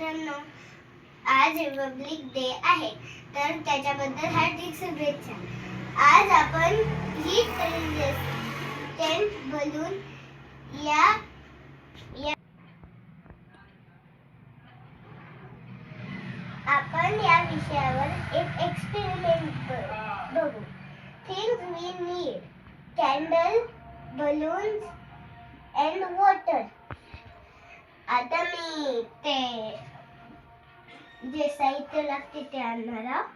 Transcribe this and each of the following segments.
मित्रांनो, आज Republic day आहे, तर त्याच्याबद्दल हार्दिक शुभेच्छा. आज आपण हीट रेझिस्टंट बलून आपण या विषयावर एक एक्सपेरिमेंट बघू. Things we need: candle, balloons and water. आता मी ते जे साहित्य लागते ते आणणार आहोत.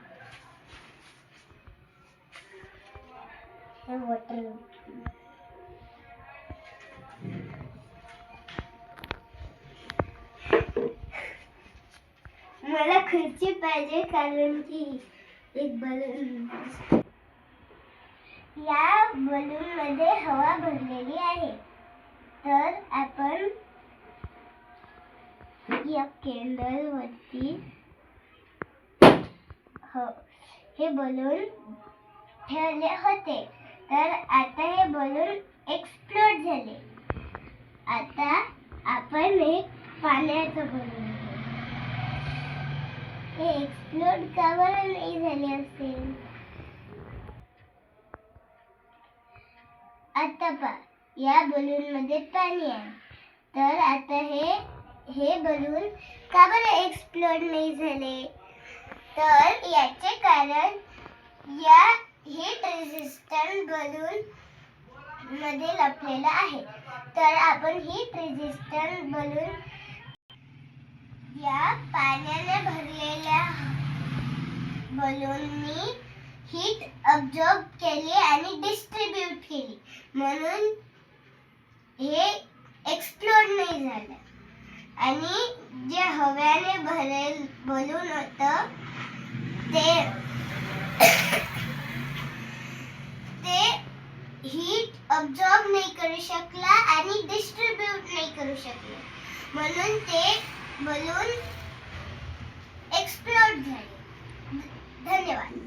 वॉटर, मला खुर्ची पाहिजे कारण की एक बलून, या बलून मध्ये हवा भरलेली आहे. तर आपण या कॅन्डल वरती हे बलून ठेवले होते, तर आता हे बलून एक्सप्लोड झाले. आता आपण एक पाण्याचं बलून, हे एक्सप्लोड का बरं नाही झाले असेल? आता पहा, या बलून मध्ये पाणी आहे, तर आता हे बलून का बरं एक्सप्लोड नाही झाले? तर याचे कारण या हीट रेझिस्टंट बलून मध्ये लपलेला आहे. तर आपण हीट रेझिस्टंट बलून या पाण्याने भरलेल्या बलूननी हीट अब्सॉर्ब केली आणि डिस्ट्रीब्यूट केली, म्हणून हे एक्सप्लोड नाही झालं. आणि जे हव्याने भरेल बलून होतं ते हीट अब्सॉर्ब नाही करू शकला आणि डिस्ट्रीब्यूट नाही करू शकले, म्हणून ते बलून एक्सप्लोड झाले. धन्यवाद.